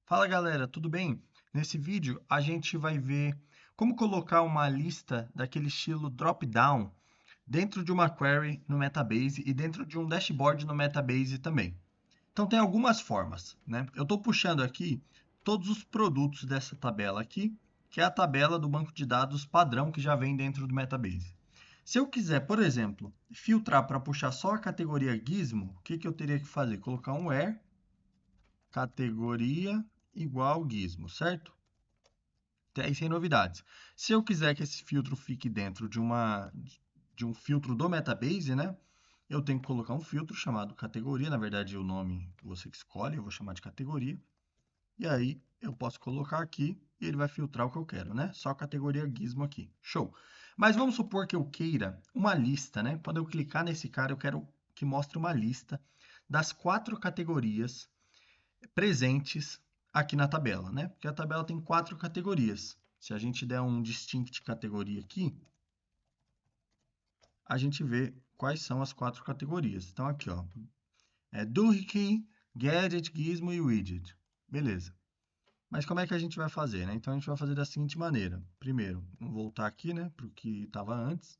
Fala galera, tudo bem? Nesse vídeo a gente vai ver como colocar uma lista daquele estilo drop-down dentro de uma query no Metabase e dentro de um dashboard no Metabase também. Então tem algumas formas, né? Eu estou puxando aqui todos os produtos dessa tabela aqui, que é a tabela do banco de dados padrão que já vem dentro do Metabase. Se eu quiser, por exemplo, filtrar para puxar só a categoria Gizmo, o que que eu teria que fazer? Colocar um where categoria igual Gizmo, certo? Até aí sem novidades. Se eu quiser que esse filtro fique dentro de um filtro do Metabase, né? Eu tenho que colocar um filtro chamado categoria. Na verdade, o nome você que escolhe, eu vou chamar de categoria. E aí eu posso colocar aqui e ele vai filtrar o que eu quero, né? Só a categoria Gizmo aqui. Show! Mas vamos supor que eu queira uma lista, né? Quando eu clicar nesse cara, eu quero que mostre uma lista das 4 categorias presentes aqui na tabela, né? Porque a tabela tem 4 categorias. Se a gente der um distinct categoria aqui, a gente vê quais são as 4 categorias. Então aqui, ó, Doohickey, Gadget, Gizmo e Widget. Beleza. Mas como é que a gente vai fazer, né? Então a gente vai fazer da seguinte maneira. Primeiro, vamos voltar aqui, né, para o que estava antes.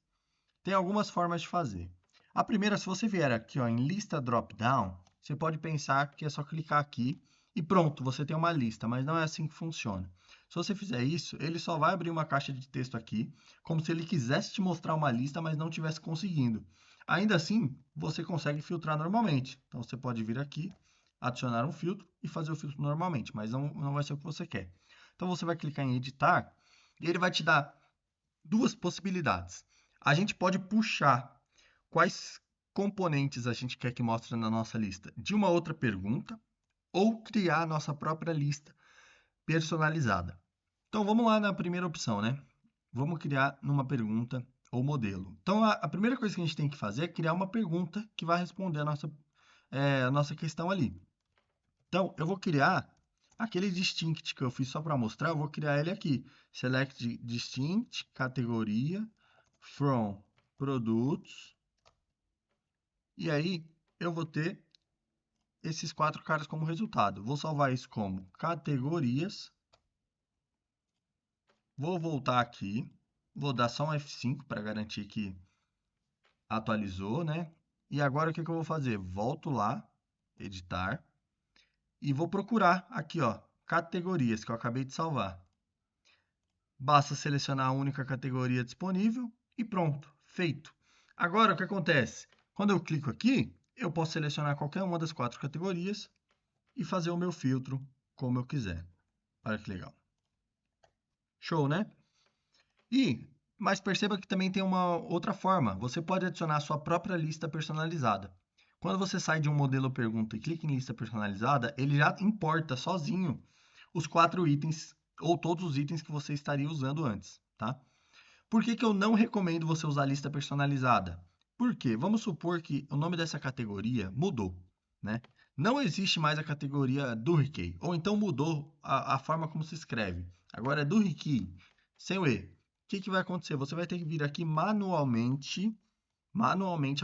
Tem algumas formas de fazer. A primeira, se você vier aqui, ó, em lista drop-down, você pode pensar que é só clicar aqui e pronto, você tem uma lista, mas não é assim que funciona. Se você fizer isso, ele só vai abrir uma caixa de texto aqui, como se ele quisesse te mostrar uma lista, mas não estivesse conseguindo. Ainda assim, você consegue filtrar normalmente. Então, você pode vir aqui, adicionar um filtro e fazer o filtro normalmente, mas não vai ser o que você quer. Então, você vai clicar em editar e ele vai te dar duas possibilidades. A gente pode puxar quais componentes a gente quer que mostre na nossa lista de uma outra pergunta ou criar a nossa própria lista personalizada. Então vamos lá na primeira opção, né? Vamos criar numa pergunta ou modelo. Então a primeira coisa que a gente tem que fazer é criar uma pergunta que vai responder a nossa questão ali. Então eu vou criar aquele distinct que eu fiz só para mostrar, eu vou criar ele aqui. Select distinct, categoria, from produtos. E aí eu vou ter esses 4 caras como resultado. Vou salvar isso como categorias. Vou voltar aqui. Vou dar só um F5 para garantir que atualizou, né? E agora o que eu vou fazer? Volto lá, editar, e vou procurar aqui, ó, categorias que eu acabei de salvar. Basta selecionar a única categoria disponível e pronto, feito. Agora o que acontece? Quando eu clico aqui, eu posso selecionar qualquer uma das 4 categorias e fazer o meu filtro como eu quiser. Olha que legal. Show, né? Mas perceba que também tem uma outra forma. Você pode adicionar a sua própria lista personalizada. Quando você sai de um modelo pergunta e clica em lista personalizada, ele já importa sozinho os 4 itens ou todos os itens que você estaria usando antes, tá? Por que que eu não recomendo você usar lista personalizada? Porque vamos supor que o nome dessa categoria mudou, né? Não existe mais a categoria Durkey, ou então mudou a forma como se escreve. Agora é Durkey, sem o E. O que que vai acontecer? Você vai ter que vir aqui manualmente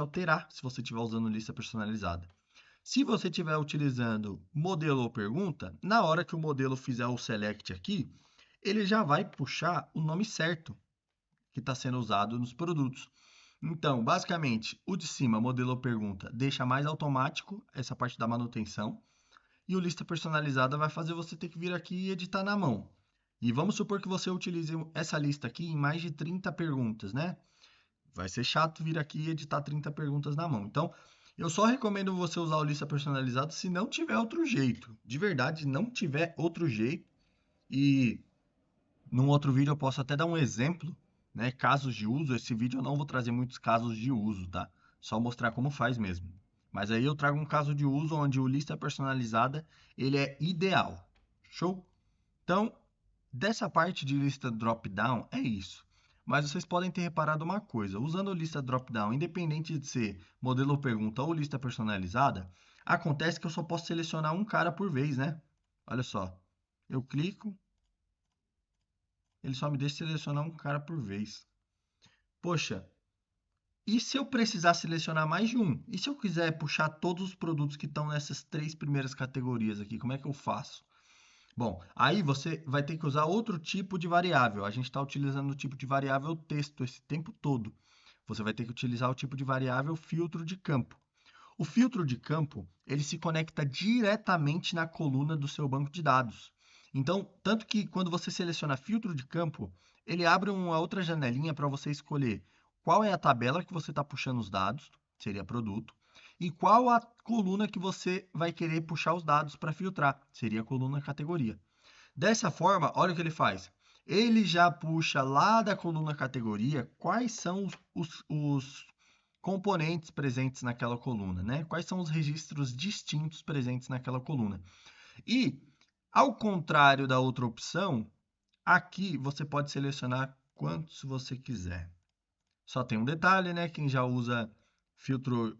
alterar se você estiver usando lista personalizada. Se você estiver utilizando modelo ou pergunta, na hora que o modelo fizer o select aqui, ele já vai puxar o nome certo que está sendo usado nos produtos. Então, basicamente, o de cima, modelo ou pergunta, deixa mais automático essa parte da manutenção. E o lista personalizada vai fazer você ter que vir aqui e editar na mão. E vamos supor que você utilize essa lista aqui em mais de 30 perguntas, né? Vai ser chato vir aqui e editar 30 perguntas na mão. Então, eu só recomendo você usar o lista personalizado se não tiver outro jeito. De verdade, não tiver outro jeito. E num outro vídeo eu posso até dar um exemplo, né? Casos de uso. Esse vídeo eu não vou trazer muitos casos de uso, tá? Só mostrar como faz mesmo. Mas aí eu trago um caso de uso onde o lista personalizada ele é ideal. Show? Então, dessa parte de lista drop-down é isso. Mas vocês podem ter reparado uma coisa: usando lista drop-down, independente de ser modelo ou pergunta ou lista personalizada, acontece que eu só posso selecionar um cara por vez, né? Olha só, eu clico, ele só me deixa selecionar um cara por vez. Poxa, e se eu precisar selecionar mais de um? E se eu quiser puxar todos os produtos que estão nessas 3 primeiras categorias aqui, como é que eu faço? Bom, aí você vai ter que usar outro tipo de variável. A gente está utilizando o tipo de variável texto esse tempo todo. Você vai ter que utilizar o tipo de variável filtro de campo. O filtro de campo, ele se conecta diretamente na coluna do seu banco de dados. Então, tanto que quando você seleciona filtro de campo, ele abre uma outra janelinha para você escolher qual é a tabela que você está puxando os dados, seria produto, e qual a coluna que você vai querer puxar os dados para filtrar, seria a coluna categoria. Dessa forma, olha o que ele faz. Ele já puxa lá da coluna categoria quais são os componentes presentes naquela coluna, né? Quais são os registros distintos presentes naquela coluna. E, ao contrário da outra opção, aqui você pode selecionar quantos você quiser. Só tem um detalhe, né? Quem já usa filtro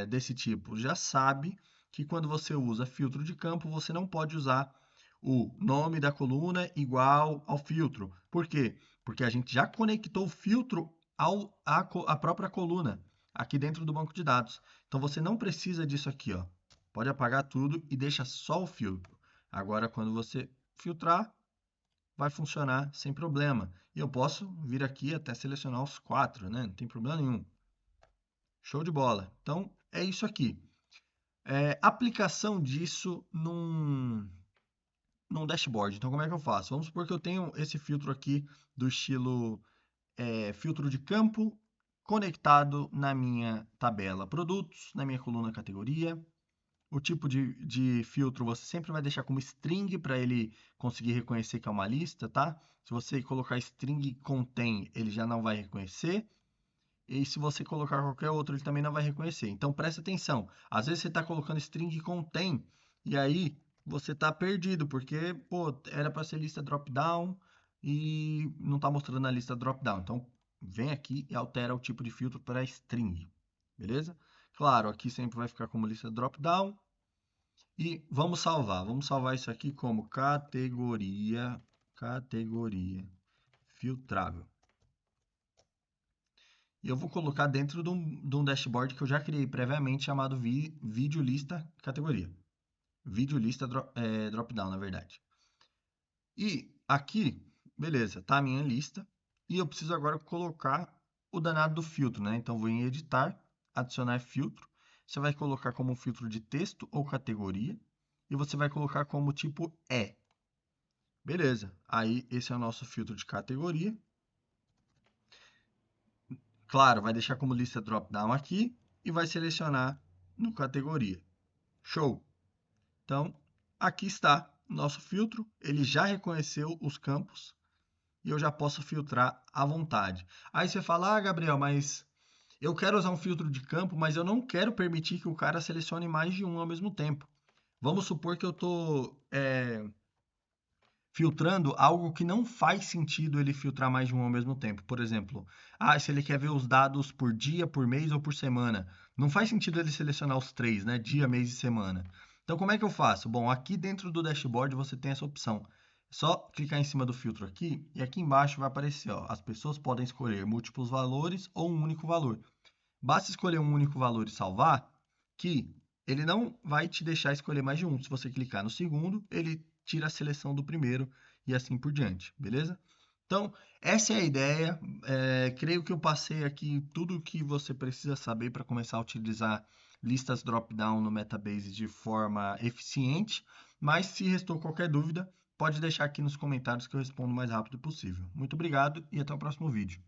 desse tipo já sabe que quando você usa filtro de campo, você não pode usar o nome da coluna igual ao filtro. Por quê? Porque a gente já conectou o filtro à própria coluna aqui dentro do banco de dados. Então você não precisa disso aqui, ó. Pode apagar tudo e deixa só o filtro. Agora, quando você filtrar, vai funcionar sem problema. E eu posso vir aqui até selecionar os 4, né? Não tem problema nenhum. Show de bola. Então, é isso aqui. Aplicação disso num dashboard. Então, como é que eu faço? Vamos supor que eu tenho esse filtro aqui do estilo filtro de campo conectado na minha tabela produtos, na minha coluna categoria. O tipo de filtro você sempre vai deixar como string para ele conseguir reconhecer que é uma lista, tá? Se você colocar string contém, ele já não vai reconhecer. E se você colocar qualquer outro, ele também não vai reconhecer. Então presta atenção. Às vezes você está colocando string contém e aí você está perdido, porque pô, era para ser lista dropdown e não está mostrando a lista dropdown. Então vem aqui e altera o tipo de filtro para string, beleza? Claro, aqui sempre vai ficar como lista dropdown. E vamos salvar. Vamos salvar isso aqui como categoria filtrável. E eu vou colocar dentro de um dashboard que eu já criei previamente chamado vídeo lista categoria. Vídeo lista dropdown, na verdade. E aqui, beleza, tá a minha lista. E eu preciso agora colocar o danado do filtro, né? Então vou em editar, adicionar filtro. Você vai colocar como filtro de texto ou categoria. E você vai colocar como tipo é. Beleza. Aí esse é o nosso filtro de categoria. Claro, vai deixar como lista drop-down aqui e vai selecionar no categoria. Show! Então, aqui está o nosso filtro. Ele já reconheceu os campos e eu já posso filtrar à vontade. Aí você fala, Gabriel, mas eu quero usar um filtro de campo, mas eu não quero permitir que o cara selecione mais de um ao mesmo tempo. Vamos supor que eu estou filtrando algo que não faz sentido ele filtrar mais de um ao mesmo tempo. Por exemplo, se ele quer ver os dados por dia, por mês ou por semana, não faz sentido ele selecionar os três, né? Dia, mês e semana. Então, como é que eu faço? Bom, aqui dentro do dashboard você tem essa opção. É só clicar em cima do filtro aqui e aqui embaixo vai aparecer, ó, as pessoas podem escolher múltiplos valores ou um único valor. Basta escolher um único valor e salvar, que ele não vai te deixar escolher mais de um. Se você clicar no segundo, ele tira a seleção do primeiro e assim por diante, beleza? Então, essa é a ideia. Creio que eu passei aqui tudo o que você precisa saber para começar a utilizar listas drop-down no Metabase de forma eficiente. Mas se restou qualquer dúvida, pode deixar aqui nos comentários que eu respondo o mais rápido possível. Muito obrigado e até o próximo vídeo.